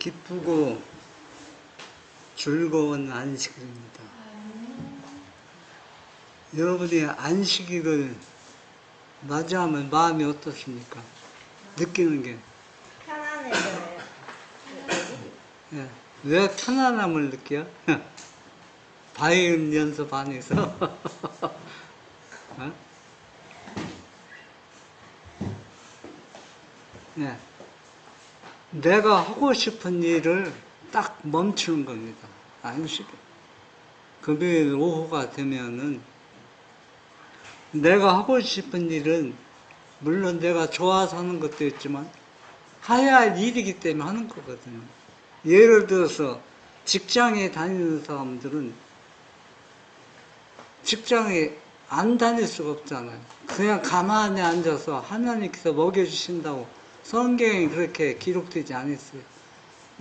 기쁘고 즐거운 안식일입니다. 여러분이 안식일을 맞이하면 마음이 어떻습니까? 느끼는 게. 편안해져요. 예. 왜 편안함을 느껴요? 바이올 연습 안 해서. 어? 예. 내가 하고 싶은 일을 딱 멈추는 겁니다. 안식일. 금요일 오후가 되면은 내가 하고 싶은 일은 물론 내가 좋아서 하는 것도 있지만 해야 할 일이기 때문에 하는 거거든요. 예를 들어서 직장에 다니는 사람들은 직장에 안 다닐 수가 없잖아요. 그냥 가만히 앉아서 하나님께서 먹여주신다고 성경에 그렇게 기록되지 않았어요.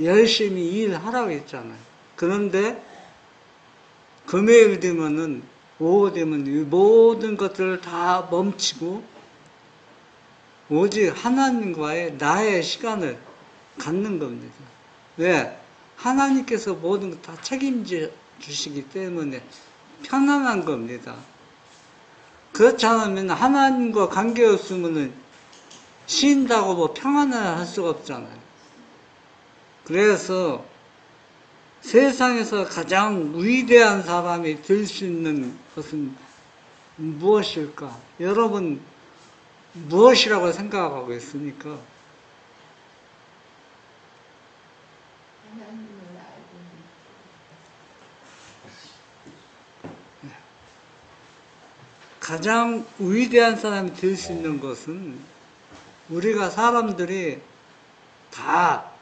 열심히 일하라고 했잖아요. 그런데 금요일 되면은 오후 되면 이 모든 것들을 다 멈추고 오직 하나님과의 나의 시간을 갖는 겁니다. 왜? 하나님께서 모든 것 다 책임져 주시기 때문에 편안한 겁니다. 그렇지 않으면 하나님과 관계없으면 쉰다고 뭐 평안을 할 수가 없잖아요. 그래서 세상에서 가장 위대한 사람이 될 수 있는 것은 무엇일까? 여러분 무엇이라고 생각하고 있습니까? 가장 위대한 사람이 될 수 있는 것은 우리가 사람들이 다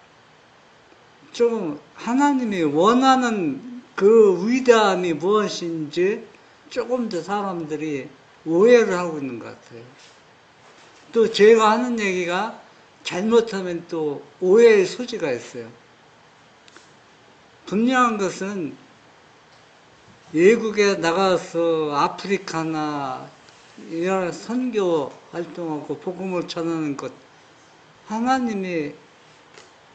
좀 하나님이 원하는 그 위대함이 무엇인지 조금 더 사람들이 오해를 하고 있는 것 같아요. 또 제가 하는 얘기가 잘못하면 또 오해의 소지가 있어요. 분명한 것은 외국에 나가서 아프리카나 이런 선교 활동하고 복음을 전하는 것 하나님이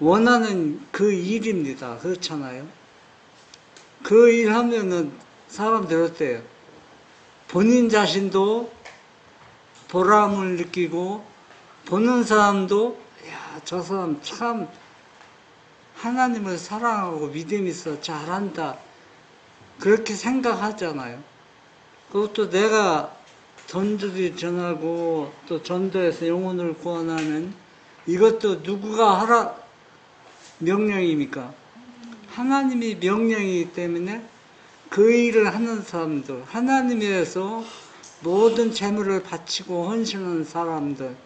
원하는 그 일입니다. 그렇잖아요. 그 일 하면은 사람들 어때요? 본인 자신도 보람을 느끼고 보는 사람도 야, 저 사람 참 하나님을 사랑하고 믿음이 있어 잘한다. 그렇게 생각하잖아요. 그것도 내가 전도지 전하고 또 전도해서 영혼을 구원하는 이것도 누구가 하라 명령입니까? 하나님이 명령이기 때문에 그 일을 하는 사람들, 하나님 위해서 모든 재물을 바치고 헌신하는 사람들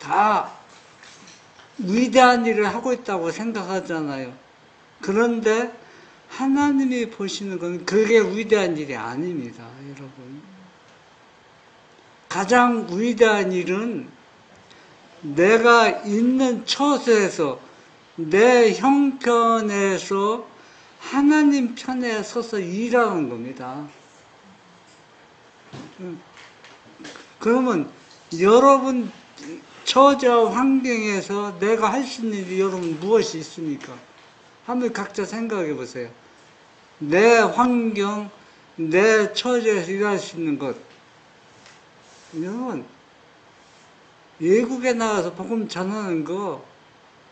다 위대한 일을 하고 있다고 생각하잖아요. 그런데 하나님이 보시는 건 그게 위대한 일이 아닙니다, 여러분. 가장 위대한 일은 내가 있는 처소에서 내 형편에서 하나님 편에 서서 일하는 겁니다. 그러면 여러분 처자 환경에서 내가 할 수 있는 일이 여러분 무엇이 있습니까? 한번 각자 생각해 보세요. 내 환경, 내 처지에서 일할 수 있는 것. 여러분, 외국에 나가서 복음 전하는 거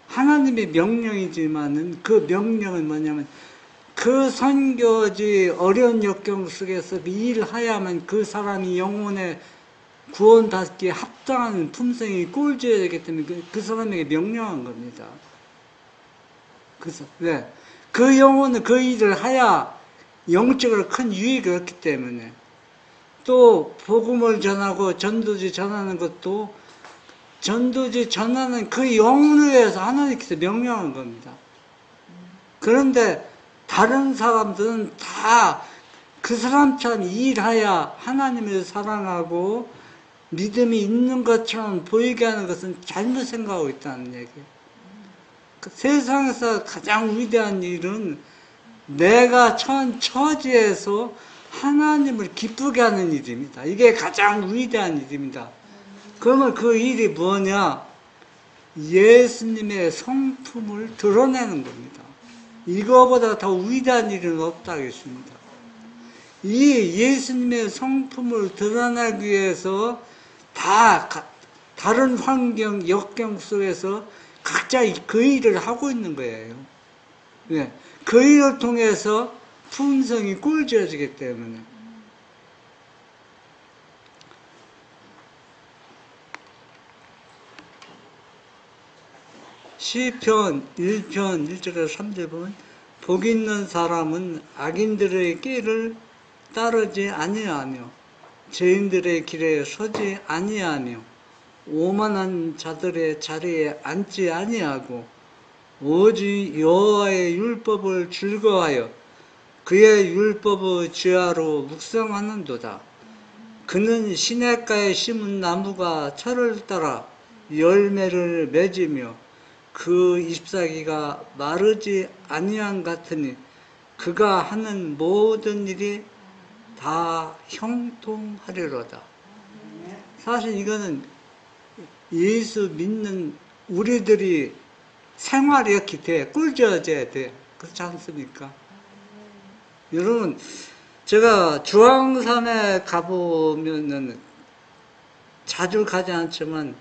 하나님의 명령이지만은 그 명령은 뭐냐면 그 선교지 어려운 역경 속에서 일하야만 그 사람이 영혼의 구원받기에 합당한 품성이 꼴져야 되기 때문에 그 사람에게 명령한 겁니다. 그래서 왜? 그 영혼은 그 일을 해야 영적으로 큰 유익이 없기 때문에 또 복음을 전하고 전도지 전하는 것도 전도지 전하는 그 영혼을 위해서 하나님께서 명령한 겁니다. 그런데 다른 사람들은 다 그 사람처럼 일해야 하나님을 사랑하고 믿음이 있는 것처럼 보이게 하는 것은 잘못 생각하고 있다는 얘기예요. 그 세상에서 가장 위대한 일은 내가 처한 처지에서 하나님을 기쁘게 하는 일입니다. 이게 가장 위대한 일입니다. 그러면 그 일이 뭐냐? 예수님의 성품을 드러내는 겁니다. 이거보다 더 위대한 일은 없다겠습니다. 이 예수님의 성품을 드러내기 위해서 다른 환경, 역경 속에서 각자 그 일을 하고 있는 거예요. 네. 그 일을 통해서 품성이 꿀져지기 때문에. 시편 1편 1절에서 3절 보면 복 있는 사람은 악인들의 길을 따르지 아니하며 죄인들의 길에 서지 아니하며 오만한 자들의 자리에 앉지 아니하고 오직 여호와의 율법을 즐거워하여 그의 율법의 지하로 묵상하는도다. 그는 시냇가에 심은 나무가 철을 따라 열매를 맺으며 그 잎사귀가 마르지 아니한 같으니 그가 하는 모든 일이 다 형통하리로다. 사실 이거는 예수 믿는 우리들이 생활이 이렇게 돼, 꿀져져야 돼. 그렇지 않습니까? 여러분, 제가 주황산에 가보면은 자주 가지 않지만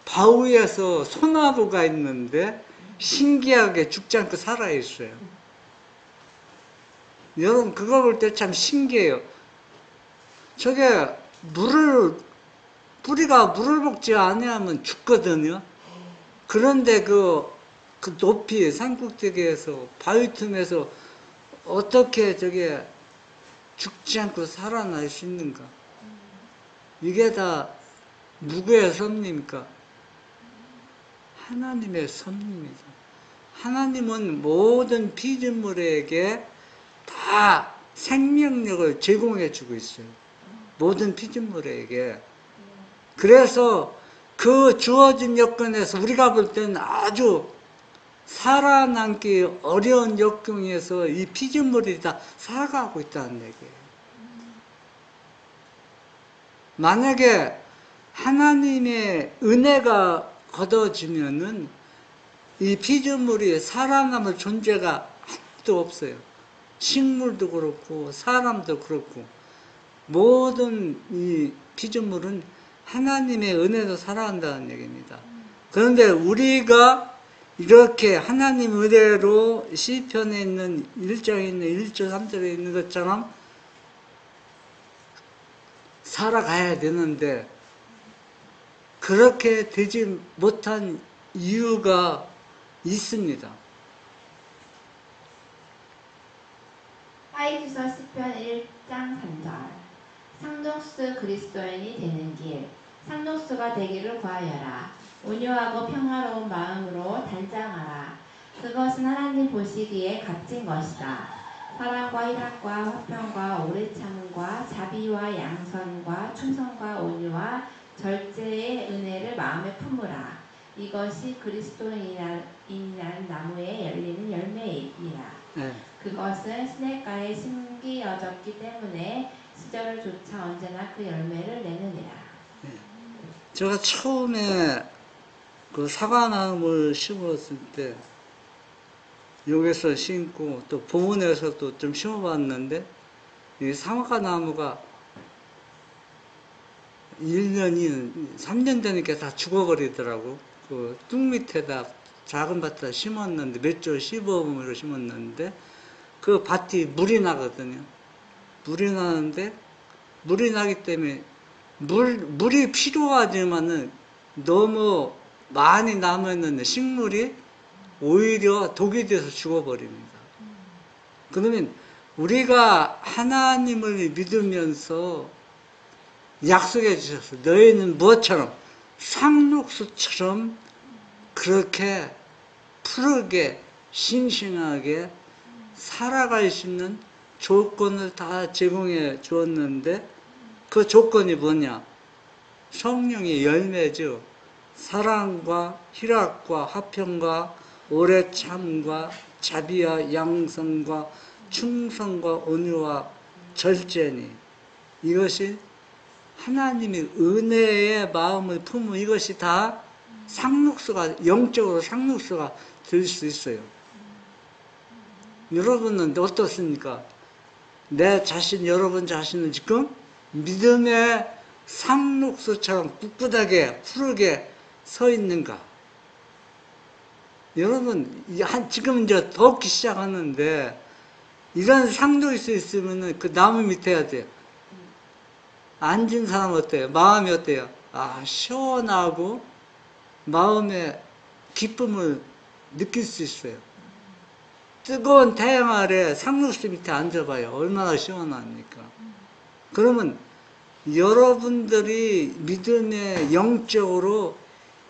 바위에서 소나무가 있는데 신기하게 죽지 않고 살아있어요. 여러분, 그거 볼 때 참 신기해요. 저게 뿌리가 물을 먹지 아니하면 죽거든요. 그런데 그 높이 산꼭대기에서 바위 틈에서 어떻게 저게 죽지 않고 살아날 수 있는가? 이게 다 누구의 섭리입니까? 하나님의 섭리입니다. 하나님은 모든 피조물에게 다 생명력을 제공해 주고 있어요. 모든 피조물에게. 그래서 그 주어진 여건에서 우리가 볼 때는 아주 살아남기 어려운 역경에서 이 피조물이 다 살아가고 있다는 얘기예요. 만약에 하나님의 은혜가 걷어지면은 이 피조물이 살아남을 존재가 하나도 없어요. 식물도 그렇고 사람도 그렇고 모든 이 피조물은 하나님의 은혜로 살아간다는 얘기입니다. 그런데 우리가 이렇게 하나님 은혜로 시편에 있는 1장에 있는 1절 3절에 있는 것처럼 살아가야 되는데 그렇게 되지 못한 이유가 있습니다. 하이주서 시편 1장 3절 상독수 그리스도인이 되는 길 상독수가 되기를 구하여라. 온유하고 평화로운 마음으로 단장하라. 그것은 하나님 보시기에 값진 것이다. 사랑과 희락과 화평과 오래 참음과 자비와 양선과 충성과 온유와 절제의 은혜를 마음에 품으라. 이것이 그리스도인이란 나무에 열리는 열매이라. 네. 그것은 시냇가에 심기어졌기 때문에 시절을 조차 언제나 그 열매를 내느니라. 네. 제가 처음에 그 사과나무를 심었을 때 여기서 심고 또 보문에서도 좀 심어봤는데 이 사과나무가 1년이 3년 되니까 다 죽어버리더라고. 그 뚝 밑에다 작은 밭에다 심었는데 몇 줄 15분으로 심었는데 그 밭이 물이 나거든요. 물이 나는데 물이 나기 때문에 물이 필요하지만은 너무 많이 남아있는 식물이 오히려 독이 돼서 죽어버립니다. 그러면 우리가 하나님을 믿으면서 약속해 주셨어요. 너희는 무엇처럼 상록수처럼 그렇게 푸르게 싱싱하게 살아갈 수 있는 조건을 다 제공해 주었는데 그 조건이 뭐냐? 성령의 열매죠. 사랑과 희락과 화평과 오래 참과 자비와 양성과 충성과 온유와 절제니 이것이 하나님의 은혜의 마음을 품은 이것이 다 상록수가, 영적으로 상록수가 될 수 있어요. 여러분은 어떻습니까? 내 자신, 여러분 자신은 지금 믿음의 상록수처럼 꿋꿋하게 푸르게 서 있는가? 여러분, 지금 이제 덥기 시작하는데, 이런 상록수 있으면은 그 나무 밑에 해야 돼요. 앉은 사람 어때요? 마음이 어때요? 아, 시원하고, 마음의 기쁨을 느낄 수 있어요. 뜨거운 태양 아래 상록수 밑에 앉아봐요. 얼마나 시원합니까? 그러면 여러분들이 믿음의 영적으로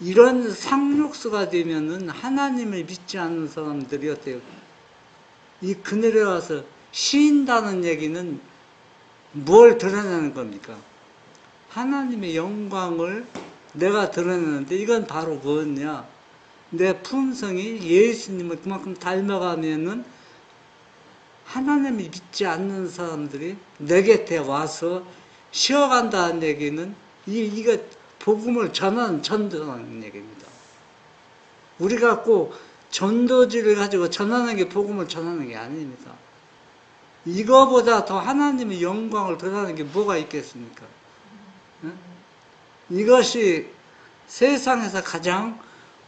이런 상록수가 되면은 하나님을 믿지 않는 사람들이 어때요? 이 그늘에 와서 쉰다는 얘기는 뭘 드러내는 겁니까? 하나님의 영광을 내가 드러내는데 이건 바로 뭐냐? 내 품성이 예수님을 그만큼 닮아가면은 하나님을 믿지 않는 사람들이 내 곁에 와서 쉬어간다는 얘기는 이거 복음을 전도하는 얘기입니다. 우리가 꼭 전도지를 가지고 전하는 게 복음을 전하는 게 아닙니다. 이거보다 더 하나님의 영광을 드러내는 게 뭐가 있겠습니까? 이것이 세상에서 가장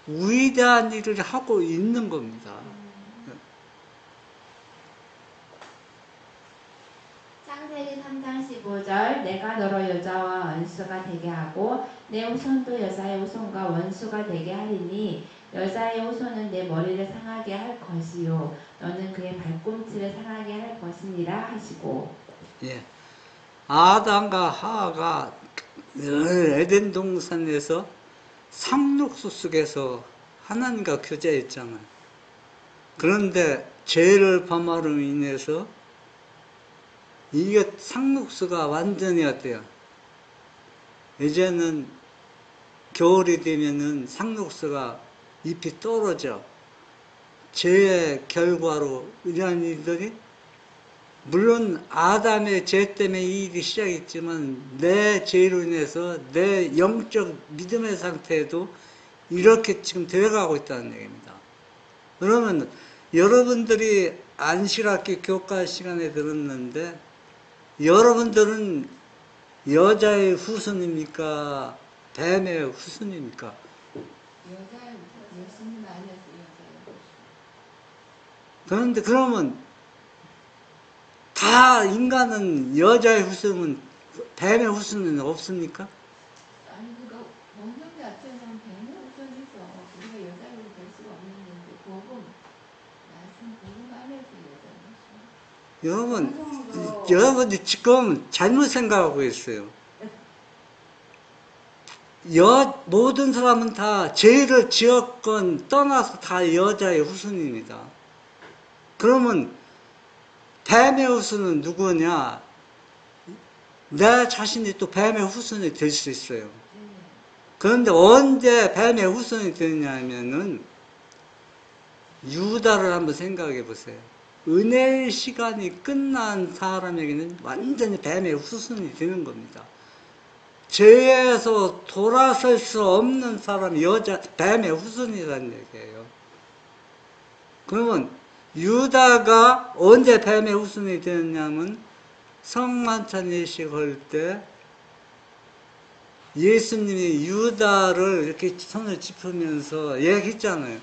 위대한 일을 하고 있는 겁니다. 창세기 3장 15절 내가 너로 여자와 원수가 되게 하고 내 후손도 여자의 후손과 원수가 되게 하리니 여자의 후손은 내 머리를 상하게 할 것이요 너는 그의 발꿈치를 상하게 할 것이니라 하시고. 예. 아담과 하와가 에덴 동산에서 상록수 속에서 하나님과 교제했잖아요. 그런데 죄를 범함으로 인해서 이게 상록수가 완전히 어때요? 이제는 겨울이 되면은 상록수가 잎이 떨어져. 죄의 결과로 이러한 일들이 물론 아담의 죄 때문에 이 일이 시작했지만 내 죄로 인해서 내 영적 믿음의 상태에도 이렇게 지금 되어가고 있다는 얘기입니다. 그러면 여러분들이 안식학기 교과 시간에 들었는데 여러분들은 여자의 후손입니까? 뱀의 후손입니까? 여자의 예수님 안에서 여자의 후손. 그런데 그러면 다 인간은 여자의 후손은 뱀의 후손은 없습니까? 아니 그거 원성 자체는 뱀의 후손이죠. 우리가 여자로 될 수가 없는데 복음 말씀 복음 안에서 여자의 후손. 여러분이 지금 잘못 생각하고 있어요. 모든 사람은 다 죄를 지었건 떠나서 다 여자의 후손입니다. 그러면 뱀의 후손은 누구냐? 내 자신이 또 뱀의 후손이 될 수 있어요. 그런데 언제 뱀의 후손이 되느냐면은 유다를 한번 생각해 보세요. 은혜의 시간이 끝난 사람에게는 완전히 뱀의 후손이 되는 겁니다. 죄에서 돌아설 수 없는 사람이 뱀의 후손이라는 얘기예요. 그러면 유다가 언제 뱀의 후손이 되느냐면 성만찬 예식할 때 예수님이 유다를 이렇게 손을 짚으면서 얘기했잖아요.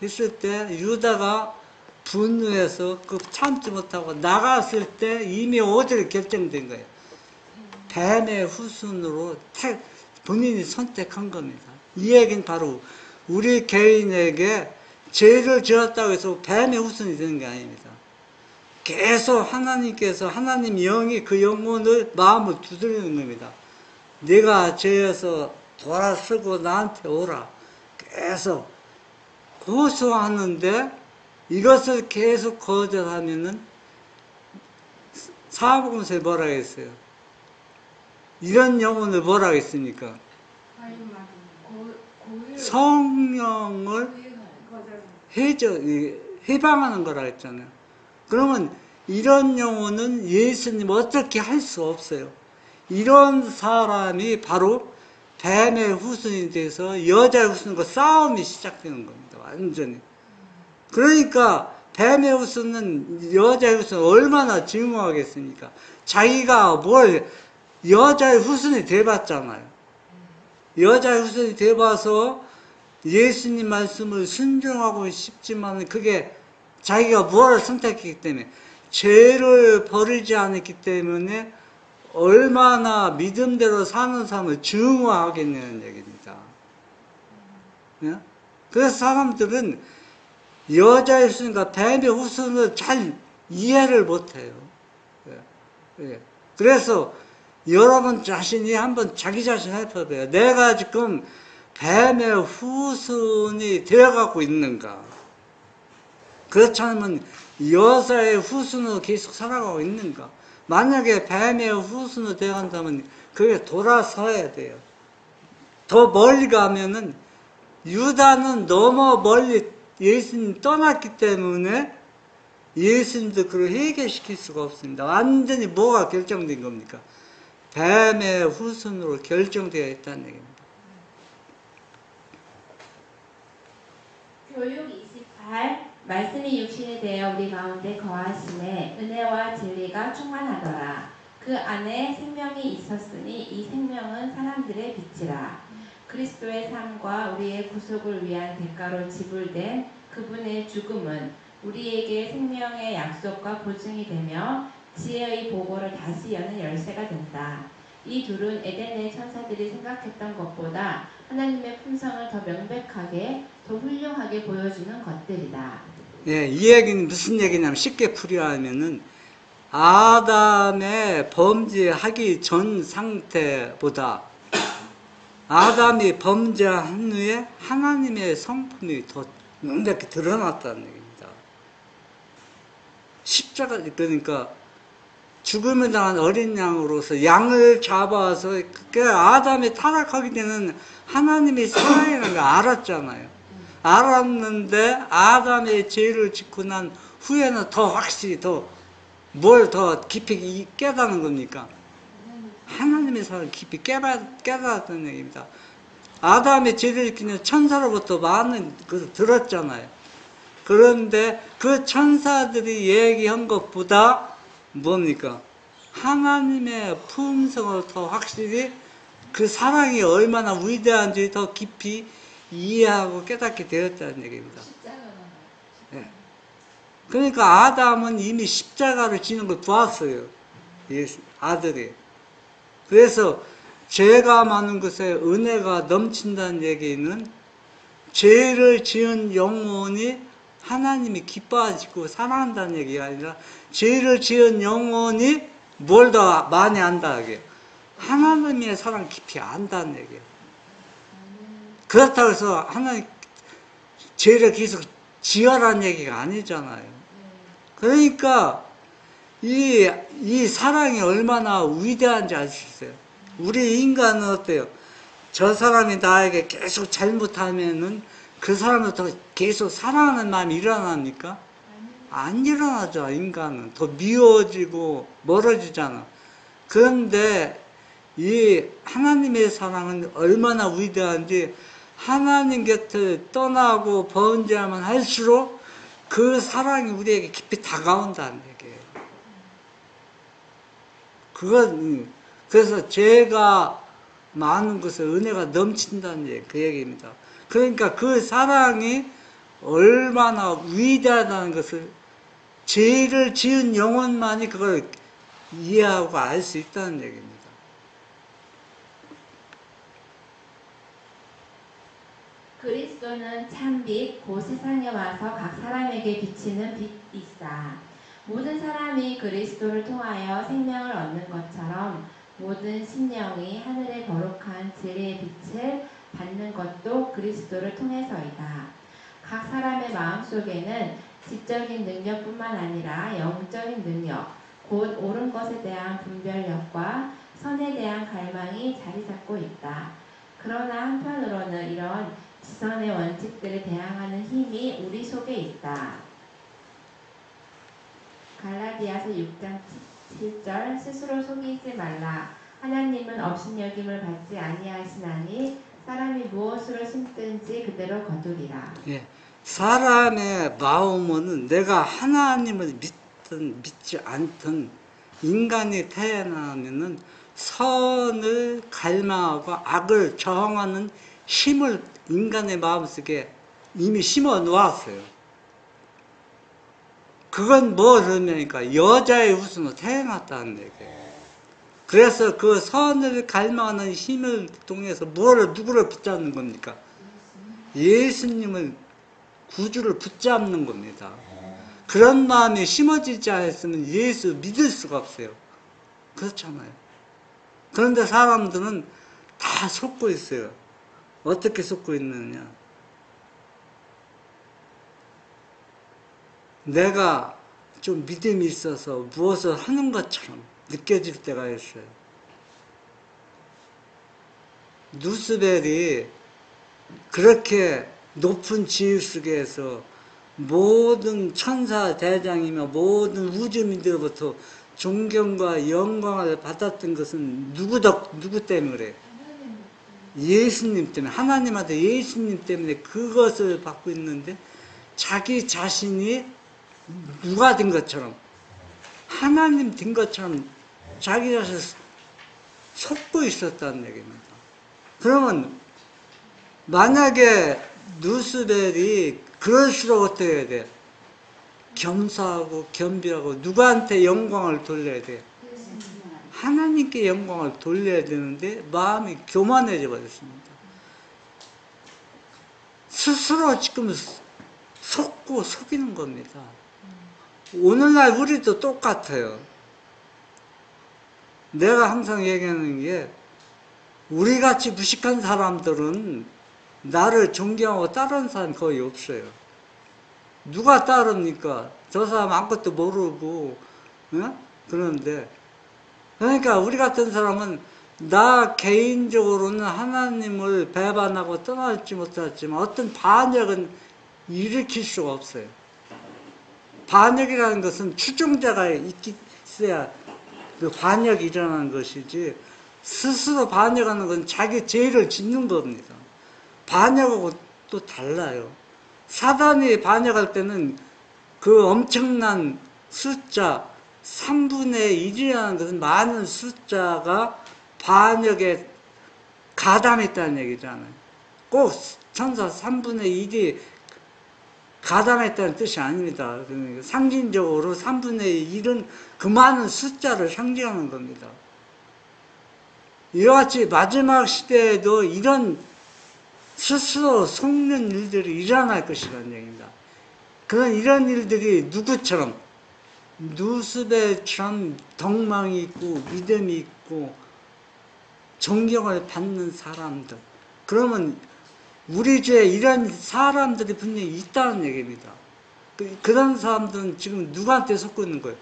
했을 때 유다가 분노해서 그 참지 못하고 나갔을 때 이미 어디를 결정된 거예요. 뱀의 후손으로 본인이 선택한 겁니다. 이 얘기는 바로 우리 개인에게 죄를 지었다고 해서 뱀의 후손이 되는 게 아닙니다. 계속 하나님께서 하나님 영이 그 영혼을 마음을 두드리는 겁니다. 네가 죄에서 돌아서고 나한테 오라. 계속 고소하는데 이것을 계속 거절하면은 사복음서에 뭐라 했어요? 이런 영혼을 뭐라 했습니까? 성령을 해방하는 거라 했잖아요. 그러면 이런 영혼은 예수님 어떻게 할 수 없어요. 이런 사람이 바로 뱀의 후손이 돼서 여자의 후손과 싸움이 시작되는 겁니다. 완전히. 그러니까 뱀의 후손은 여자의 후손을 얼마나 증오하겠습니까? 자기가 뭘 여자의 후손이 돼봤잖아요. 여자의 후손이 돼봐서 예수님 말씀을 순종하고 싶지만 그게 자기가 무엇을 선택했기 때문에 죄를 버리지 않았기 때문에 얼마나 믿음대로 사는 사람을 증오하겠냐는 얘기입니다. 예? 그래서 사람들은 여자의 후손과 뱀의 후손을 잘 이해를 못해요. 예. 예. 그래서 여러분 자신이 한번 자기 자신 살펴봐요. 내가 지금 뱀의 후손이 되어가고 있는가? 그렇지 않으면 여자의 후손으로 계속 살아가고 있는가? 만약에 뱀의 후손으로 되어간다면 그게 돌아서야 돼요. 더 멀리 가면은 유다는 너무 멀리 예수님 떠났기 때문에 예수님도 그걸 해결시킬 수가 없습니다. 완전히 뭐가 결정된 겁니까? 뱀의 후손으로 결정되어 있다는 얘기입니다. 교육 28 말씀이 육신이 되어 우리 가운데 거하심에 은혜와 진리가 충만하더라. 그 안에 생명이 있었으니 이 생명은 사람들의 빛이라. 그리스도의 삶과 우리의 구속을 위한 대가로 지불된 그분의 죽음은 우리에게 생명의 약속과 보증이 되며 지혜의 보고를 다시 여는 열쇠가 된다. 이 둘은 에덴의 천사들이 생각했던 것보다 하나님의 품성을 더 명백하게, 더 훌륭하게 보여주는 것들이다. 예, 이 얘기는 무슨 얘기냐면 쉽게 풀이하면은 아담의 범죄하기 전 상태보다 아담이 범죄한 후에 하나님의 성품이 더 명백히 드러났다는 얘기입니다. 십자가, 그러니까 죽음을 당한 어린 양으로서 양을 잡아서 그 아담이 타락하게 되는 하나님의 사랑이라는 걸 알았잖아요. 알았는데 아담의 죄를 짓고 난 후에는 더 확실히 뭘 더 깊이 깨닫는 겁니까? 하나님의 사랑을 깊이 깨달았다는 얘기입니다. 아담의 죄를 짓기는 천사로부터 많은 것을 들었잖아요. 그런데 그 천사들이 얘기한 것보다 뭡니까? 하나님의 품성을 더 확실히 그 사랑이 얼마나 위대한지 더 깊이 이해하고 깨닫게 되었다는 얘기입니다. 네. 그러니까 아담은 이미 십자가를 지는 걸 보았어요. 아들이. 그래서 죄가 많은 것에 은혜가 넘친다는 얘기는 죄를 지은 영혼이 하나님이 기뻐하시고 사랑한다는 얘기가 아니라 죄를 지은 영혼이 뭘 더 많이 안다 하게 하나님의 사랑 깊이 안다는 얘기예요. 그렇다고 해서 하나님 죄를 계속 지어라는 얘기가 아니잖아요. 그러니까 이 사랑이 얼마나 위대한지 알 수 있어요. 우리 인간은 어때요? 저 사람이 나에게 계속 잘못하면은 그 사람을 더 계속 사랑하는 마음이 일어납니까? 안 일어나죠. 인간은 더 미워지고 멀어지잖아. 그런데 이 하나님의 사랑은 얼마나 위대한지 하나님 곁을 떠나고 번제하면 할수록 그 사랑이 우리에게 깊이 다가온다는 얘기예요. 그래서 죄가 많은 것을 은혜가 넘친다는 얘기, 그 얘기입니다. 그러니까 그 사랑이 얼마나 위대하다는 것을 죄를 지은 영혼만이 그걸 이해하고 알 수 있다는 얘기입니다. 그리스도는 참빛 곧 세상에 와서 각 사람에게 비치는 빛이시다. 모든 사람이 그리스도를 통하여 생명을 얻는 것처럼 모든 심령이 하늘의 거룩한 진리의 빛을 받는 것도 그리스도를 통해서이다. 각 사람의 마음속에는 지적인 능력뿐만 아니라 영적인 능력, 곧 옳은 것에 대한 분별력과 선에 대한 갈망이 자리 잡고 있다. 그러나 한편으로는 이런 지선의 원칙들에 대항하는 힘이 우리 속에 있다. 갈라디아서 6장 7절 스스로 속이지 말라. 하나님은 업신여김을 받지 아니하시나니 사람이 무엇으로 심든지 그대로 거두리라. 예. 사람의 마음은 내가 하나님을 믿든 믿지 않든 인간이 태어나면은 선을 갈망하고 악을 저항하는 힘을 인간의 마음속에 이미 심어 놓았어요. 그건 뭐냐니까 여자의 후손으로 태어났다는 얘기예요. 그래서 그 선을 갈망하는 힘을 통해서 누구를 붙잡는 겁니까? 예수님을 구주를 붙잡는 겁니다. 그런 마음이 심어지지 않았으면 예수 믿을 수가 없어요. 그렇잖아요. 그런데 사람들은 다 속고 있어요. 어떻게 속고 있느냐? 내가 좀 믿음이 있어서 무엇을 하는 것처럼 느껴질 때가 있어요. 누스벨이 그렇게 높은 지위 속에서 모든 천사 대장이며 모든 우주민들로부터 존경과 영광을 받았던 것은 누구 때문에 그래요? 예수님 때문에. 하나님한테 예수님 때문에 그것을 받고 있는데 자기 자신이 누가 된 것처럼 하나님 된 것처럼 자기 자신을 속고 있었다는 얘기입니다. 그러면 만약에 누스벨이 그럴수록 어떻게 해야 돼? 겸사하고 겸비하고 누구한테 영광을 돌려야 돼? 하나님께 영광을 돌려야 되는데 마음이 교만해져 버렸습니다. 스스로 지금 속이는 겁니다. 오늘날 우리도 똑같아요. 내가 항상 얘기하는 게 우리같이 무식한 사람들은 나를 존경하고 따르는 사람이 거의 없어요. 누가 따릅니까? 저 사람 아무것도 모르고 그러는데 그러니까 우리 같은 사람은 나 개인적으로는 하나님을 배반하고 떠날지 못했지만 어떤 반역은 일으킬 수가 없어요. 반역이라는 것은 추종자가 있어야 그 반역이 일어나는 것이지 스스로 반역하는 건 자기 죄를 짓는 겁니다. 반역하고 또 달라요. 사단이 반역할 때는 그 엄청난 숫자 3분의 1이라는 것은 많은 숫자가 반역에 가담했다는 얘기잖아요. 꼭 천사 3분의 1이 가담했다는 뜻이 아닙니다. 상징적으로 3분의 1은 그 많은 숫자를 상징하는 겁니다. 이와 같이 마지막 시대에도 이런 스스로 속는 일들이 일어날 것이라는 얘기입니다. 이런 일들이 누구처럼 누스벨처럼 덕망이 있고 믿음이 있고 존경을 받는 사람들, 그러면 우리 주에 이런 사람들이 분명히 있다는 얘기입니다. 그런 사람들은 지금 누구한테 속고 있는 거예요?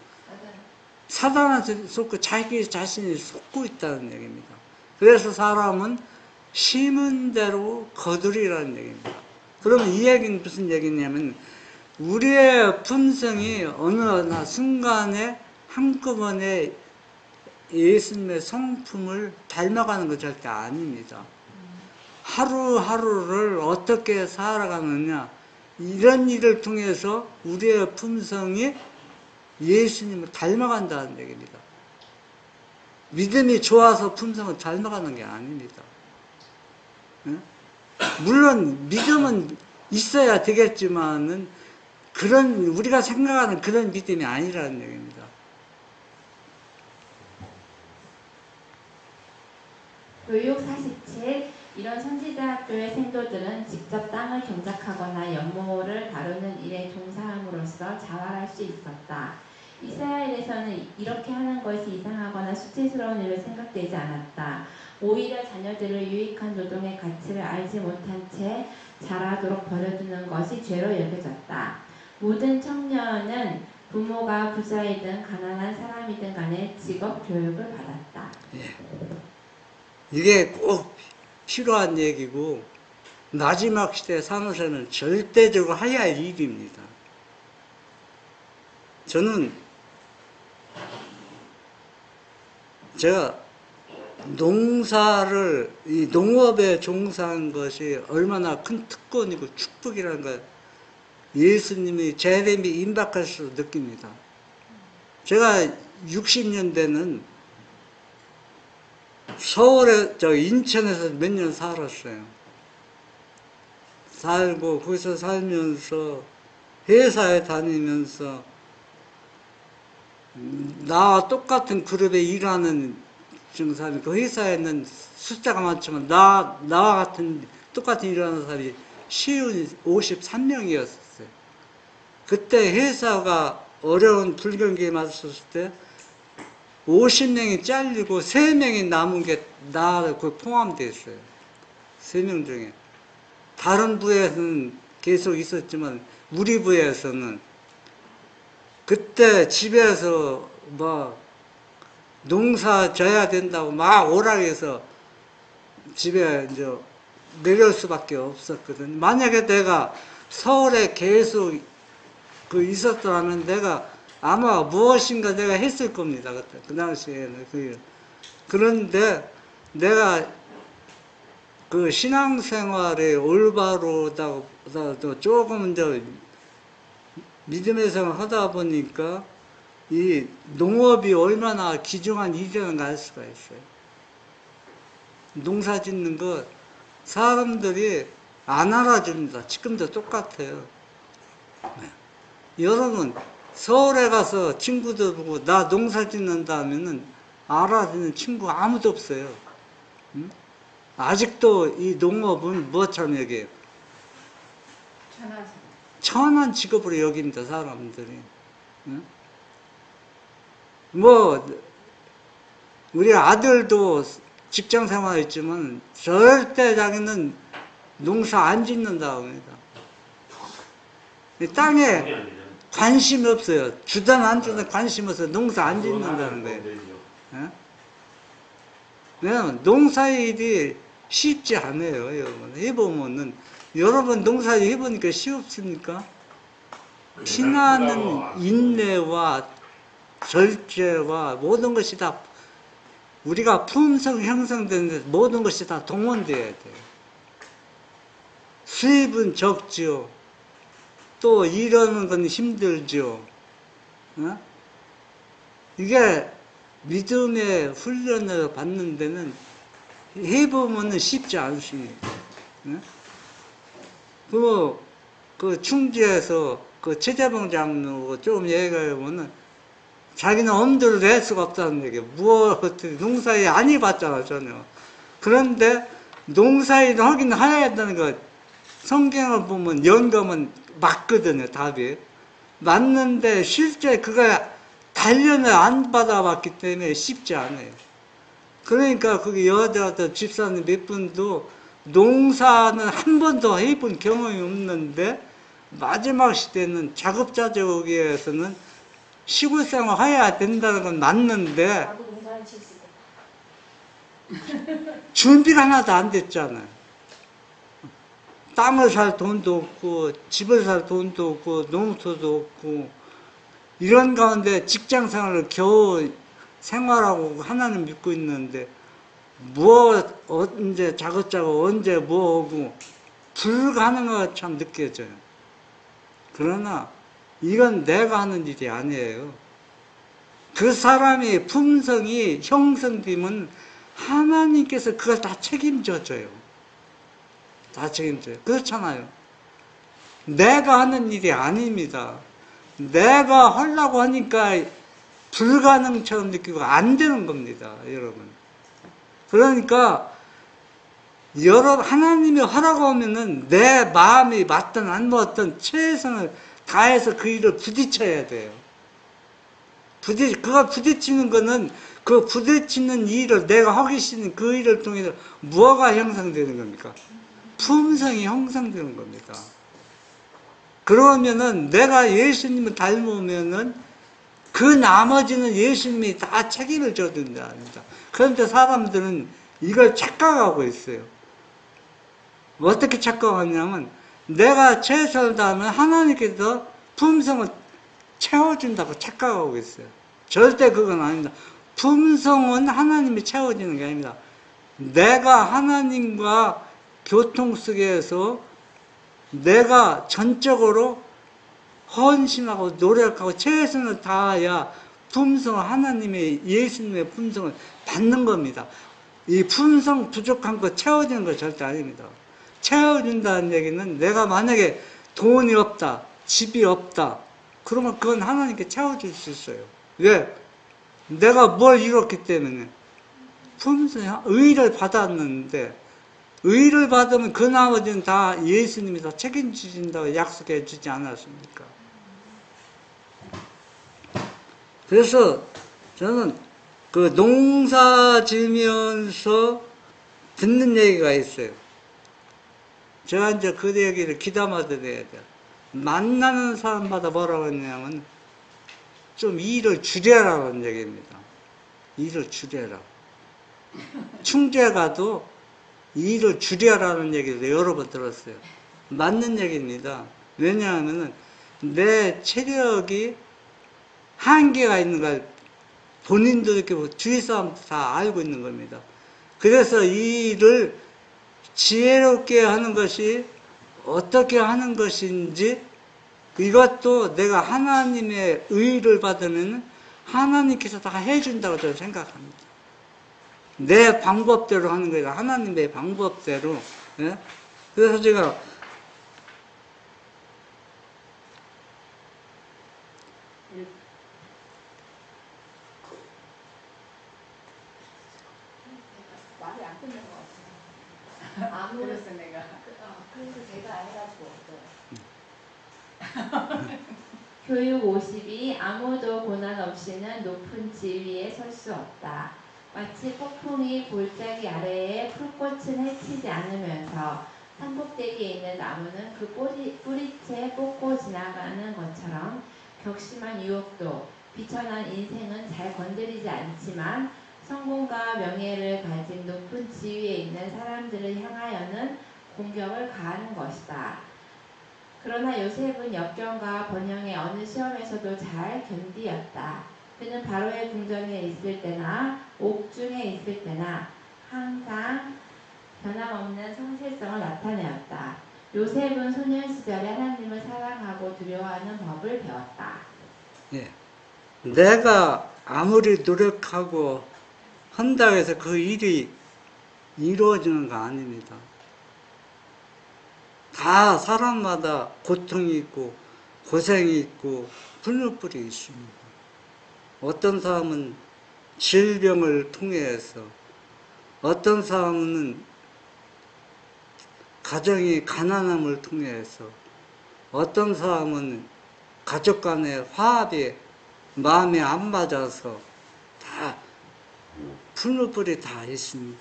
사단한테 속고 자기 자신이 속고 있다는 얘기입니다. 그래서 사람은 심은 대로 거두리라는 얘기입니다. 그러면 이 얘기는 무슨 얘기냐면 우리의 품성이 어느 순간에 한꺼번에 예수님의 성품을 닮아가는 것 절대 아닙니다. 하루하루를 어떻게 살아가느냐, 이런 일을 통해서 우리의 품성이 예수님을 닮아간다는 얘기입니다. 믿음이 좋아서 품성을 닮아가는 게 아닙니다. 물론 믿음은 있어야 되겠지만은 우리가 생각하는 그런 믿음이 아니라는 얘기입니다. 교육 47. 이런 선지자학교의 생도들은 직접 땅을 경작하거나 연모를 다루는 일에 종사함으로써 자활할 수 있었다. 이스라엘에서는 이렇게 하는 것이 이상하거나 수치스러운 일로 생각되지 않았다. 오히려 자녀들을 유익한 노동의 가치를 알지 못한 채 자라도록 버려두는 것이 죄로 여겨졌다. 모든 청년은 부모가 부자이든 가난한 사람이든 간에 직업 교육을 받았다. 이게 꼭 필요한 얘기고 마지막 시대 산호세는 절대적으로 해야 할 일입니다. 제가 농사를, 이 농업에 종사한 것이 얼마나 큰 특권이고 축복이라는 걸 예수님이 재림이 임박할수록 느낍니다. 제가 60년대는 서울에, 인천에서 몇 년 살았어요. 살고, 거기서 살면서, 회사에 다니면서, 나와 똑같은 그룹에 일하는 사람이, 그 회사에는 숫자가 많지만, 나와 같은, 똑같은 일하는 사람이 쉬운 53명이었어요. 그때 회사가 어려운 불경기에 맞섰을 때, 50명이 잘리고 3명이 남은 게 나 그 포함되어 있어요. 3명 중에. 다른 부에서는 계속 있었지만 우리 부에서는 그때 집에서 뭐 농사 져야 된다고 막 오락해서 집에 이제 내려올 수밖에 없었거든. 만약에 내가 서울에 계속 있었더라면 내가 아마 무엇인가 내가 했을 겁니다. 그때 그 당시에는. 그런데 내가 그 신앙생활에 올바르다고 조금 이제 믿음의 생활 하다 보니까 이 농업이 얼마나 귀중한 일이라는 걸 알 수가 있어요. 농사 짓는 것 사람들이 안 알아줍니다. 지금도 똑같아요. 여러분 서울에 가서 친구들 보고 나 농사 짓는다 하면은 알아듣는 친구 아무도 없어요. 응? 아직도 이 농업은 뭐처럼 여겨요? 천한 직업으로 여깁니다, 사람들이. 응? 뭐, 우리 아들도 직장 생활했지만 절대 자기는 농사 안 짓는다고 합니다. 땅에 관심이 없어요. 주든 안 주든 관심 없어요. 농사 안 짓는다는 거예요. 예? 왜냐면 농사일이 쉽지 않아요, 여러분. 해보면은, 여러분 농사일 해보니까 쉽습니까? 피나는 인내와 절제와 모든 것이 다, 우리가 품성 형성되는데 모든 것이 다 동원되어야 돼요. 수입은 적지요. 또 일하는 건 힘들죠. 어? 이게 믿음의 훈련을 받는 데는 해보면 쉽지 않습니다. 그 충주에서 그 최재봉 장로가 조금 얘기해보면 자기는 엄두를 낼 수가 없다는 얘기예요. 농사일 안 해봤잖아, 전혀. 그런데 농사일을 하긴 해야 된다는 거, 성경을 보면 연금은 맞거든요, 답이. 맞는데 실제 그거 단련을 안 받아봤기 때문에 쉽지 않아요. 그러니까 거기 여자들 집사님 몇 분도 농사는 한 번도 해본 경험이 없는데 마지막 시대는 자급자족에서는 시골 생활 해야 된다는 건 맞는데 나도 농사를 칠 수 있다. 준비가 하나도 안 됐잖아요. 땅을 살 돈도 없고 집을 살 돈도 없고 농토도 없고 이런 가운데 직장 생활을 겨우 생활하고 하나님 믿고 있는데 언제 자긋자긋 언제 뭐하고 불가능한 참 느껴져요. 그러나 이건 내가 하는 일이 아니에요. 그 사람의 품성이 형성되면 하나님께서 그걸 다 책임져줘요. 다 책임져요. 그렇잖아요. 내가 하는 일이 아닙니다. 내가 하려고 하니까 불가능처럼 느끼고 안 되는 겁니다, 여러분. 그러니까 하나님이 하라고 하면은 내 마음이 맞든 안 맞든 최선을 다해서 그 일을 부딪혀야 돼요. 그가 부딪히는 거는 그 부딪히는 일을 내가 하기 싫은 그 일을 통해서 뭐가 형성되는 겁니까? 품성이 형성되는 겁니다. 그러면은 내가 예수님을 닮으면은 그 나머지는 예수님이 다 책임을 져준다 합니다. 그런데 사람들은 이걸 착각하고 있어요. 어떻게 착각하냐면 내가 최선을 다하면 하나님께서 품성을 채워준다고 착각하고 있어요. 절대 그건 아닙니다. 품성은 하나님이 채워지는 게 아닙니다. 내가 하나님과 교통 속에서 내가 전적으로 헌신하고 노력하고 최선을 다해야 품성을 하나님의 예수님의 품성을 받는 겁니다. 이 품성 부족한 거 채워지는 거 절대 아닙니다. 채워준다는 얘기는 내가 만약에 돈이 없다, 집이 없다, 그러면 그건 하나님께 채워줄 수 있어요. 왜? 내가 뭘 이뤘기 때문에 품성, 의를 받았는데 의를 받으면 그 나머지는 다 예수님이 다 책임지신다고 약속해 주지 않았습니까? 그래서 저는 그 농사 지면서 듣는 얘기가 있어요. 제가 이제 그 얘기를 귀담아 들어야 돼요. 만나는 사람마다 뭐라고 했냐면 좀 일을 줄여라는 얘기입니다. 일을 줄여라. 충제가도 일을 줄여라는 얘기를 여러 번 들었어요. 맞는 얘기입니다. 왜냐하면 내 체력이 한계가 있는 걸 본인도 이렇게 주위 사람도 다 알고 있는 겁니다. 그래서 이 일을 지혜롭게 하는 것이 어떻게 하는 것인지 이것도 내가 하나님의 의를 받으면 하나님께서 다 해준다고 저는 생각합니다. 내 방법대로 하는 거예요. 하나님의 방법대로. 예? 그래서 제가 말이 안 끝난 것 같아요. 아무 그래서 내가 그래서 제가 해가지고 교육 52 아무도 고난 없이는 높은 지위에 설 수 없다. 마치 폭풍이 골짜기 아래에 풀꽃은 해치지 않으면서 산꼭대기에 있는 나무는 그 뿌리채 뽑고 지나가는 것처럼 격심한 유혹도 비천한 인생은 잘 건드리지 않지만 성공과 명예를 가진 높은 지위에 있는 사람들을 향하여는 공격을 가하는 것이다. 그러나 요셉은 역경과 번영의 어느 시험에서도 잘 견디었다. 그는 바로의 궁전에 있을 때나 옥중에 있을 때나 항상 변함없는 성실성을 나타내었다. 요셉은 소년 시절에 하나님을 사랑하고 두려워하는 법을 배웠다. 예. 내가 아무리 노력하고 한다고 해서 그 일이 이루어지는 거 아닙니다. 다 사람마다 고통이 있고 고생이 있고 풀무불이 있습니다. 어떤 사람은 질병을 통해서, 어떤 사람은 가정이 가난함을 통해서, 어떤 사람은 가족 간의 화합이 마음에 안 맞아서 다 풀무불이 다 있습니다.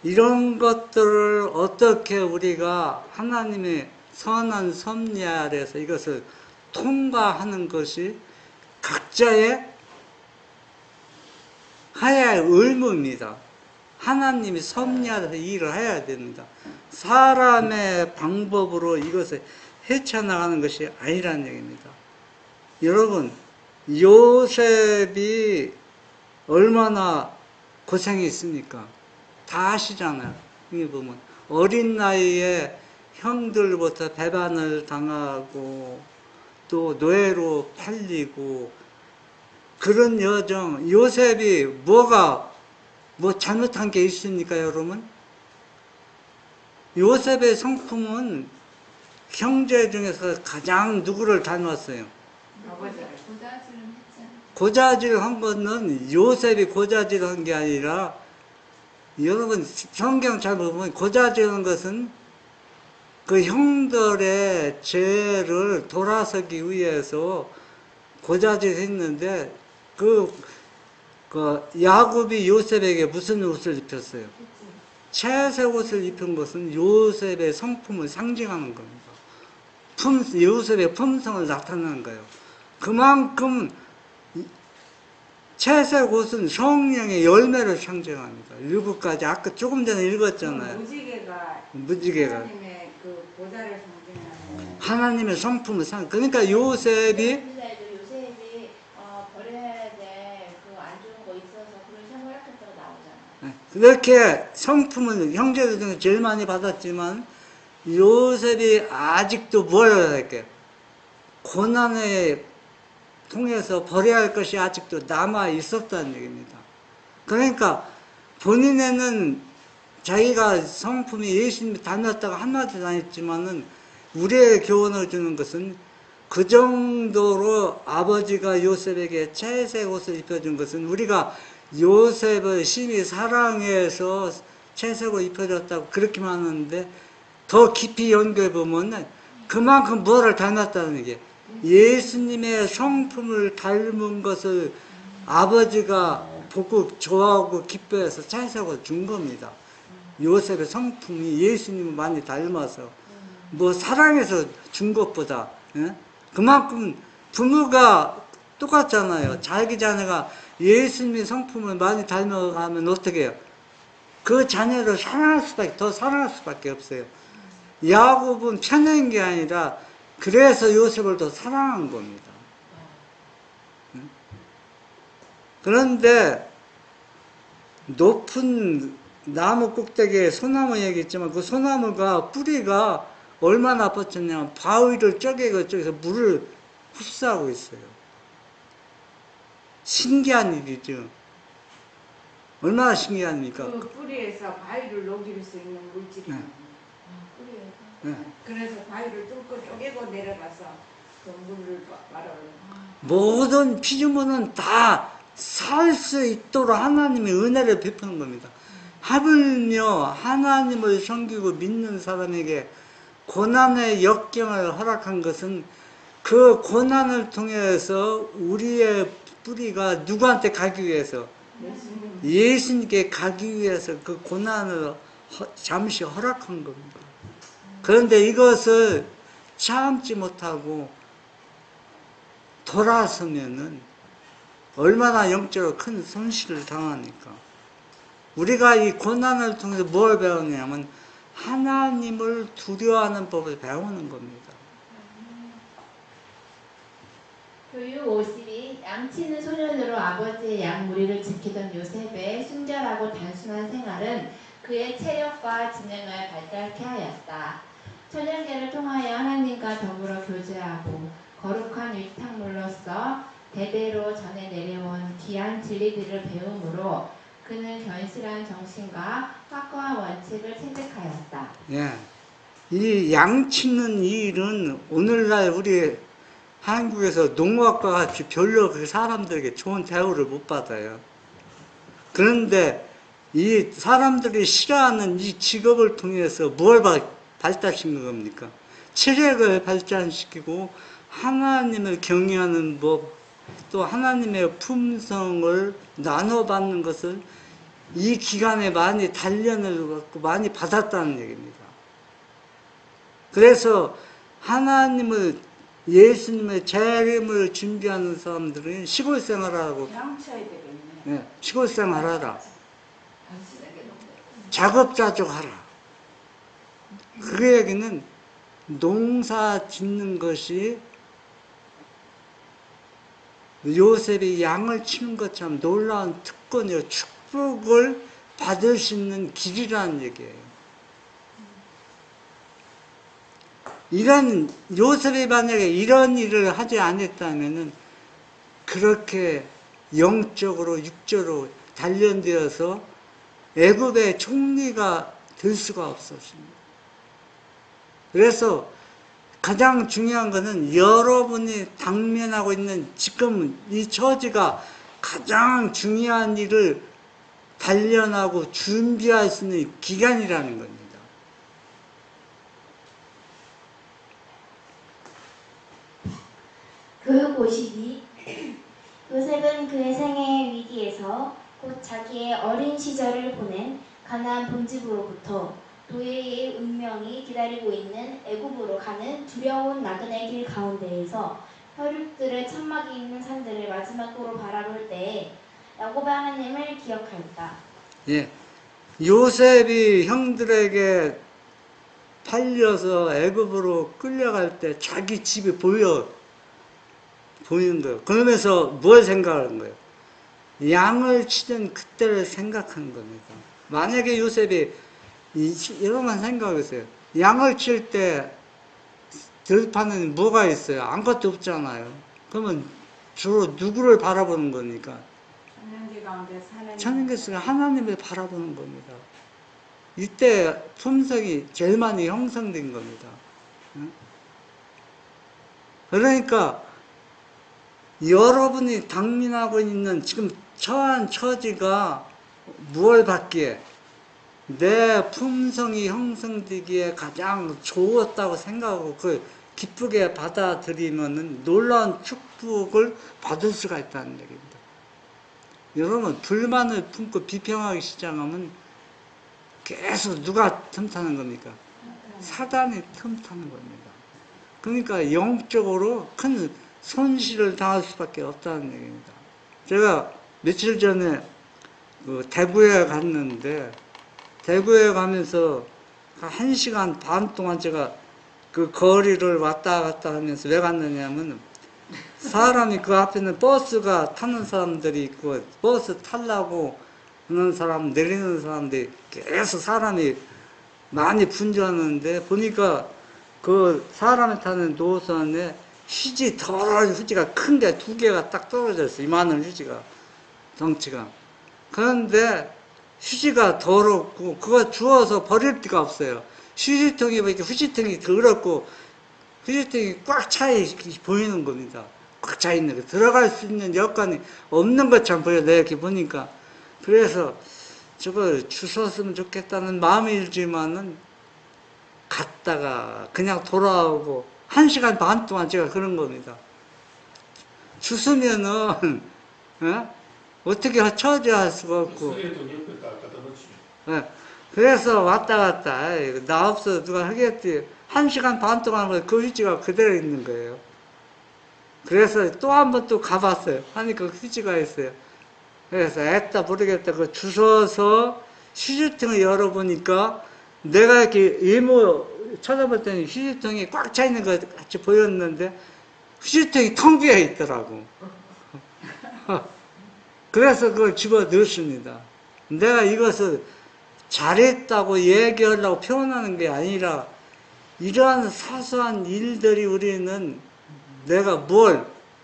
이런 것들을 어떻게 우리가 하나님의 선한 섭리 아래서 이것을 통과하는 것이 각자의 하야의 의무입니다. 하나님이 섭리 아래서 일을 해야 됩니다. 사람의 방법으로 이것을 헤쳐나가는 것이 아니라는 얘기입니다. 여러분, 요셉이 얼마나 고생이 있습니까? 다 아시잖아요. 여기 보면 어린 나이에 형들부터 배반을 당하고 또 노예로 팔리고 그런 여정, 요셉이 뭐 잘못한 게 있습니까, 여러분? 요셉의 성품은 형제 중에서 가장 누구를 닮았어요? 아버지를 고자질은 했잖아. 고자질한 거는 요셉이 고자질한 게 아니라 여러분 성경 잘 보면 고자질한 것은 그 형들의 죄를 돌아서기 위해서 고자질했는데 그 야곱이 요셉에게 무슨 옷을 입혔어요? 채색 옷을 입힌 것은 요셉의 성품을 상징하는 겁니다. 요셉의 품성을 나타내는 거예요. 그만큼 채색 옷은 성령의 열매를 상징합니다. 7가지 아까 조금 전에 읽었잖아요. 무지개가 하나님의 그 보좌를 상징하는 하나님의 성품을 그러니까 요셉이 요셉이 버려야 될 이렇게 성품을 형제들 중에 제일 많이 받았지만 요셉이 아직도 뭘 할게요? 고난에 통해서 버려야 할 것이 아직도 남아 있었다는 얘기입니다. 그러니까 본인에는 자기가 성품이 예수님이 닮았다고 한마디도 안 했지만은 우리의 교훈을 주는 것은 그 정도로 아버지가 요셉에게 채색 옷을 입혀준 것은 우리가 요셉을 심히 사랑해서 채색을 입혀줬다고 그렇게만 하는데 더 깊이 연결해 보면 그만큼 뭐를 닮았다는 게 예수님의 성품을 닮은 것을 아버지가 보고 좋아하고 기뻐해서 채색을 준 겁니다. 요셉의 성품이 예수님을 많이 닮아서 뭐 사랑해서 준 것보다 그만큼 부모가 똑같잖아요. 자기 자녀가 예수님의 성품을 많이 닮아가면 어떻게 해요? 그 자녀를 더 사랑할 수밖에 없어요. 야곱은 편한 게 아니라 그래서 요셉을 더 사랑한 겁니다. 그런데 높은 나무 꼭대기에 소나무 얘기했지만 그 소나무가 뿌리가 얼마나 아팠냐면 바위를 쪼개서 물을 흡수하고 있어요. 신기한 일이죠. 얼마나 신기합니까? 그 뿌리에서 바위를 녹일 수 있는 물질이 네. 뿌리에서. 네. 그래서 바위를 뚫고 쪼개고 내려가서 그 물을 말아요. 모든 피조물은 다 살 수 있도록 하나님의 은혜를 베푸는 겁니다. 하물며 하나님을 섬기고 믿는 사람에게 고난의 역경을 허락한 것은 그 고난을 통해서 우리의 뿌리가 누구한테 가기 위해서 예수님께 가기 위해서 그 고난을 잠시 허락한 겁니다. 그런데 이것을 참지 못하고 돌아서면은 얼마나 영적으로 큰 손실을 당하니까. 우리가 이 고난을 통해서 뭘 배우냐면 하나님을 두려워하는 법을 배우는 겁니다. 교육 52 양치는 소년으로 아버지의 양무리를 지키던 요셉의 순결하고 단순한 생활은 그의 체력과 지능을 발달케 하였다. 초년계를 통하여 하나님과 더불어 교제하고 거룩한 위탁물로서 대대로 전해 내려온 귀한 진리들을 배움으로 그는 견실한 정신과 확고한 원칙을 체득하였다. 예. 이 양치는 이 일은 오늘날 우리 한국에서 농업과 같이 별로 그 사람들에게 좋은 대우를 못 받아요. 그런데 이 사람들이 싫어하는 이 직업을 통해서 뭘 발달시키는 겁니까? 체력을 발전시키고 하나님을 경외하는 법, 또 하나님의 품성을 나눠받는 것을 이 기간에 많이 단련을 받고 많이 받았다는 얘기입니다. 그래서 하나님을 예수님의 재림을 준비하는 사람들은 시골 생활하고 양쳐야 되겠네. 네, 시골 생활하라. 당신에게 너무 자급자족하라. 그 얘기는 농사 짓는 것이 요셉이 양을 치는 것처럼 놀라운 특권이요 축복을 받을 수 있는 길이라는 얘기예요. 이런 요셉이 만약에 이런 일을 하지 않았다면은 그렇게 영적으로 육적으로 단련되어서 애굽의 총리가 될 수가 없었습니다. 그래서 가장 중요한 것은 여러분이 당면하고 있는 지금 이 처지가 가장 중요한 일을 단련하고 준비할 수 있는 기간이라는 겁니다. 교육 52 요셉은 그의 생애의 위기에서 곧 자기의 어린 시절을 보낸 가나안 본집으로부터 노예의 운명이 기다리고 있는 애굽으로 가는 두려운 나그네 길 가운데에서 혈육들의 천막이 있는 산들을 마지막으로 바라볼 때에 야곱의 하나님을 기억하였다. 예, 요셉이 형들에게 팔려서 애굽으로 끌려갈 때 자기 집이 보이는 거예요. 그러면서 뭘 생각하는 거예요? 양을 치던 그때를 생각하는 겁니다. 만약에 요셉이 여러분 생각해보세요. 양을 칠 때 들판에는 뭐가 있어요? 아무것도 없잖아요. 그러면 주로 누구를 바라보는 겁니까? 천년기 가운데 사는 천연교수가 하나님을 바라보는 겁니다. 이때 품성이 제일 많이 형성된 겁니다. 응? 그러니까 여러분이 당면하고 있는 지금 처한 처지가 무엇 받기에 내 품성이 형성되기에 가장 좋았다고 생각하고 그 기쁘게 받아들이면은 놀라운 축복을 받을 수가 있다는 얘기입니다. 여러분 불만을 품고 비평하기 시작하면 계속 누가 틈타는 겁니까? 사단이 틈타는 겁니다. 그러니까 영적으로 큰 손실을 당할 수밖에 없다는 얘기입니다. 제가 며칠 전에 대구에 갔는데 대구에 가면서 1시간 반 동안 제가 그 거리를 왔다 갔다 하면서 왜 갔느냐면 사람이 그 앞에는 버스가 타는 사람들이 있고 버스 타려고 하는 사람 내리는 사람들이 계속 사람이 많이 분주하는데 보니까 그 사람이 타는 노선에 휴지 더러운 휴지가 큰 게 2개가 딱 떨어져 있어. 이만한 휴지가 덩치가. 그런데 휴지가 더럽고 그거 주워서 버릴 데가 없어요. 휴지통이 이렇게 휴지통이 더럽고 휴지통이 꽉 차 보이는 겁니다. 꽉 차 있는 거 들어갈 수 있는 여건이 없는 것처럼 보여. 내가 이렇게 보니까. 그래서 저걸 주웠으면 좋겠다는 마음이 들지만은 갔다가 그냥 돌아오고 1시간 반 동안 제가 그런 겁니다. 주스면은 어떻게 처리할 수가 없고. 그래서 왔다 갔다 나 없어 누가 하겠지. 1시간 반 동안 그 휴지가 그대로 있는 거예요. 그래서 또 한 번 또 가봤어요. 하니까 그 휴지가 있어요. 그래서 애따 모르겠다 그 주워서 휴지통을 열어보니까 내가 이렇게 이모 쳐다볼 때는 휴지통이 꽉 차 있는 것 같이 보였는데 휴지통이 텅 비어 있더라고. 그래서 그걸 집어 넣었습니다. 내가 이것을 잘했다고 얘기하려고 표현하는 게 아니라 이러한 사소한 일들이 우리는 내가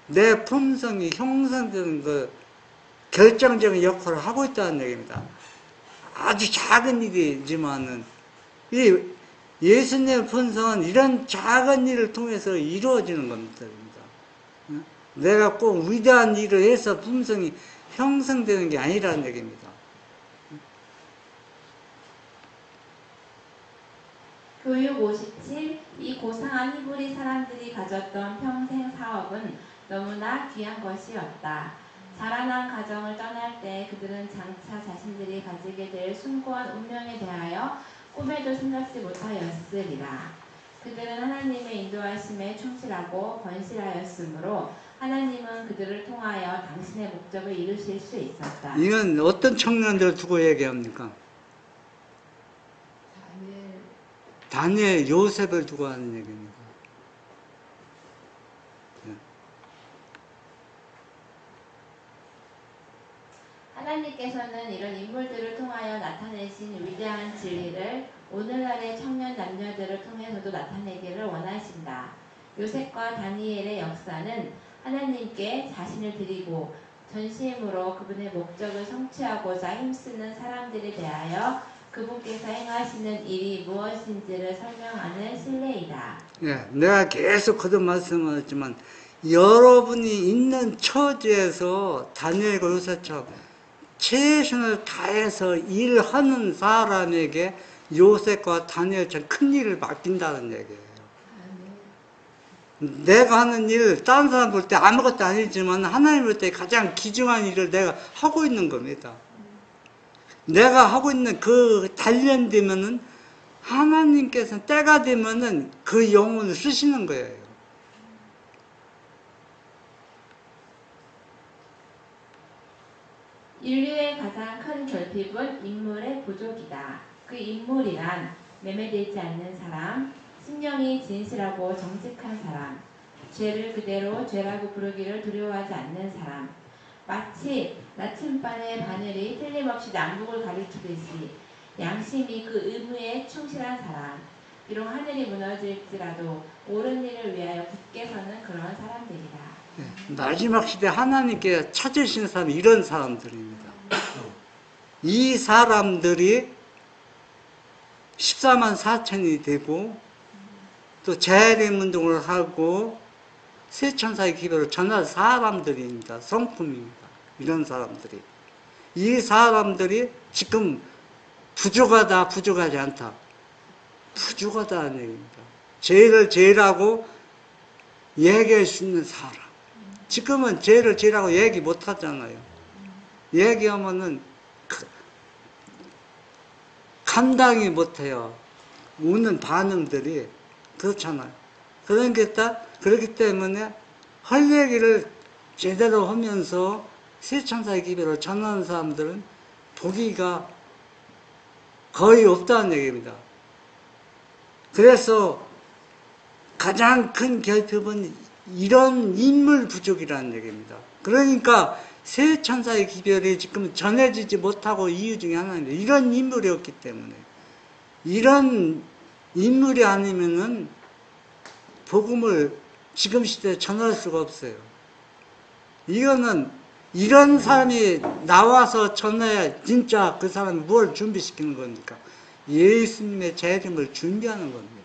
내 품성이 형성되는 그 결정적인 역할을 하고 있다는 얘기입니다. 아주 작은 일이지만은 이 예수님의 품성은 이런 작은 일을 통해서 이루어지는 겁니다. 내가 꼭 위대한 일을 해서 품성이 형성되는 게 아니라는 얘기입니다. 교육 57. 이 고상한 히브리 사람들이 가졌던 평생 사업은 너무나 귀한 것이었다. 자라난 가정을 떠날 때 그들은 장차 자신들이 가지게 될 숭고한 운명에 대하여 꿈에도 생각지 못하였으리라. 그들은 하나님의 인도하심에 충실하고 건실하였으므로 하나님은 그들을 통하여 당신의 목적을 이루실 수 있었다. 이건 어떤 청년들을 두고 얘기합니까? 다니엘, 요셉을 두고 하는 얘기입니다. 하나님께서는 이런 인물들을 통하여 나타내신 위대한 진리를 오늘날의 청년 남녀들을 통해서도 나타내기를 원하신다. 요셉과 다니엘의 역사는 하나님께 자신을 드리고 전심으로 그분의 목적을 성취하고자 힘쓰는 사람들에 대하여 그분께서 행하시는 일이 무엇인지를 설명하는 신뢰이다. 예, 내가 계속 거듭 말씀하셨지만 여러분이 있는 처지에서 다니엘과 요셉처럼 최선을 다해서 일하는 사람에게 요셉과 다니엘처럼 큰 일을 맡긴다는 얘기예요. 내가 하는 일, 다른 사람 볼 때 아무것도 아니지만 하나님 볼 때 가장 귀중한 일을 내가 하고 있는 겁니다. 내가 하고 있는 그 단련되면은 하나님께서 때가 되면은 그 영혼을 쓰시는 거예요. 인류의 가장 큰 결핍은 인물의 부족이다. 그 인물이란 매매되지 않는 사람, 신령이 진실하고 정직한 사람, 죄를 그대로 죄라고 부르기를 두려워하지 않는 사람, 마치 나침반의 바늘이 틀림없이 남북을 가리키듯이 양심이 그 의무에 충실한 사람, 비록 하늘이 무너질지라도 옳은 일을 위하여 굳게 서는 그런 사람들이다. 마지막 시대 하나님께 찾으신 사람이 이런 사람들입니다. 이 사람들이 14만 4천이 되고 또 재림 운동을 하고 세천사의 기별을 전할 사람들입니다. 성품입니다. 이런 사람들이. 이 사람들이 지금 부족하다, 부족하지 않다. 부족하다는 얘기입니다. 죄를 죄라고 얘기할 수 있는 사람. 지금은 죄를 죄라고 얘기 못 하잖아요. 얘기하면은 감당이 못해요. 우는 반응들이. 그렇잖아요. 그렇기 때문에 할 얘기를 제대로 하면서 세천사의 기별을 전하는 사람들은 보기가 거의 없다는 얘기입니다. 그래서 가장 큰 결핍은 이런 인물 부족이라는 얘기입니다. 그러니까 세천사의 기별이 지금 전해지지 못하고 이유 중에 하나입니다. 이런 인물이 없기 때문에. 이런 인물이 아니면은 복음을 지금 시대에 전할 수가 없어요. 이거는 이런 사람이 나와서 전해야 진짜 그 사람이 뭘 준비시키는 겁니까? 예수님의 재림을 준비하는 겁니다.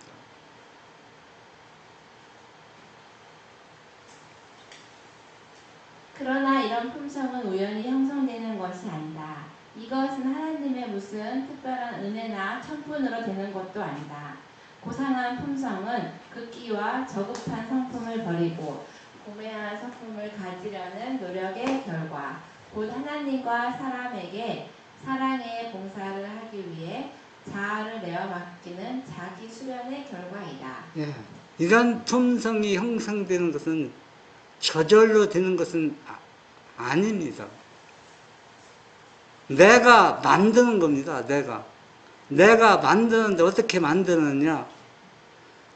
그러나 이런 품성은 우연히 형성되는 것이 아니다. 이것은 하나님의 무슨 특별한 은혜나 천분으로 되는 것도 아니다. 고상한 품성은 극기와 저급한 성품을 버리고 고매한 성품을 가지려는 노력의 결과, 곧 하나님과 사람에게 사랑의 봉사를 하기 위해 자아를 내어 맡기는 자기 수련의 결과이다. 예, 이런 품성이 형성되는 것은 저절로 되는 것은 아닙니다. 내가 만드는 겁니다. 내가 만드는데 어떻게 만드느냐?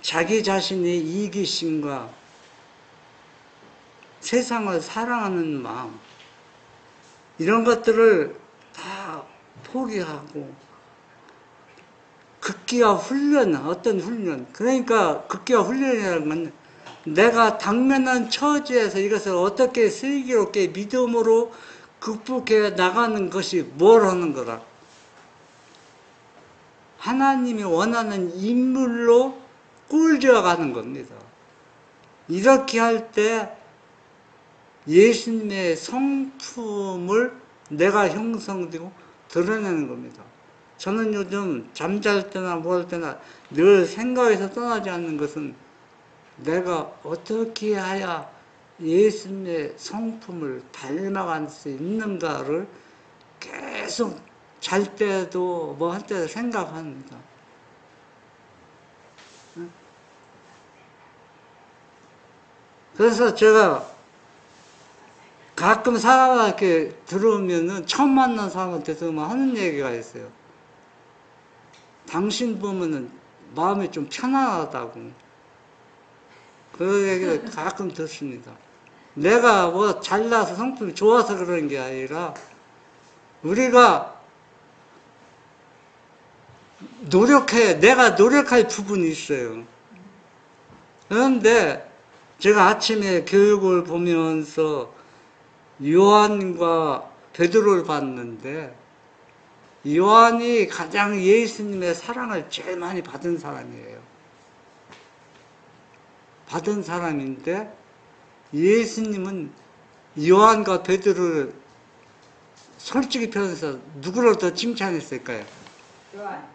자기 자신의 이기심과 세상을 사랑하는 마음, 이런 것들을 다 포기하고 극기와 훈련, 어떤 훈련, 그러니까 극기와 훈련이라는 건 내가 당면한 처지에서 이것을 어떻게 슬기롭게 믿음으로 극복해 나가는 것이 뭘 하는 거다. 하나님이 원하는 인물로 꼴지어 가는 겁니다. 이렇게 할 때 예수님의 성품을 내가 형성되고 드러내는 겁니다. 저는 요즘 잠잘 때나 뭐 할 때나 늘 생각에서 떠나지 않는 것은 내가 어떻게 해야 예수님의 성품을 닮아갈 수 있는가를 계속 잘 때도 뭐 할 때도 생각합니다. 그래서 제가 가끔 사람한테 들어오면은 처음 만난 사람한테서 뭐 하는 얘기가 있어요. 당신 보면은 마음이 좀 편안하다고. 그런 얘기를 가끔 듣습니다. 내가 뭐 잘나서 성품이 좋아서 그런 게 아니라 우리가 내가 노력할 부분이 있어요. 그런데 제가 아침에 교육을 보면서 요한과 베드로를 봤는데 요한이 가장 예수님의 사랑을 제일 많이 받은 사람이에요. 받은 사람인데 예수님은 요한과 베드로를 솔직히 표현해서 누구를 더 칭찬했을까요? 요한.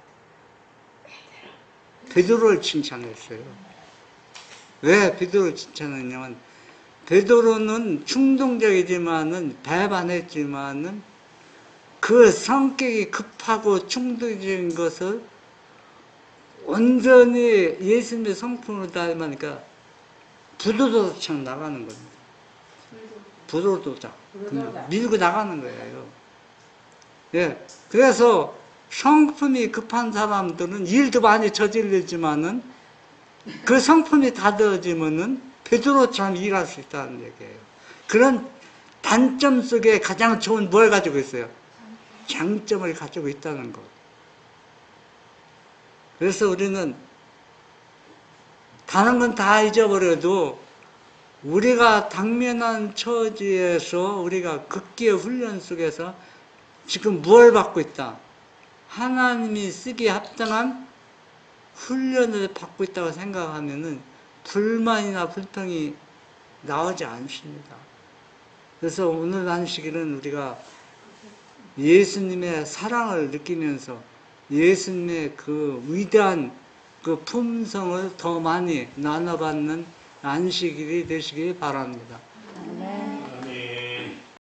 베드로를 칭찬했어요. 왜 베드로를 칭찬했냐면 베드로는 충동적이지만은 배반했지만은 그 성격이 급하고 충동적인 것을 온전히 예수님의 성품으로 닮으니까 부도덕처럼 나가는 겁니다. 부도덕. 그냥 밀고 나가는 거예요. 예. 그래서 성품이 급한 사람들은 일도 많이 저지르지만은 그 성품이 다듬어지면은 베드로처럼 일할 수 있다는 얘기예요. 그런 단점 속에 가장 좋은 뭘 가지고 있어요? 장점을 가지고 있다는 것. 그래서 우리는 다른 건 다 잊어버려도 우리가 당면한 처지에서 우리가 극기의 훈련 속에서 지금 무엇을 받고 있다? 하나님이 쓰기에 합당한 훈련을 받고 있다고 생각하면은 불만이나 불평이 나오지 않습니다. 그래서 오늘 안식일은 우리가 예수님의 사랑을 느끼면서 예수님의 그 위대한 그 품성을 더 많이 나눠받는 안식일이 되시길 바랍니다.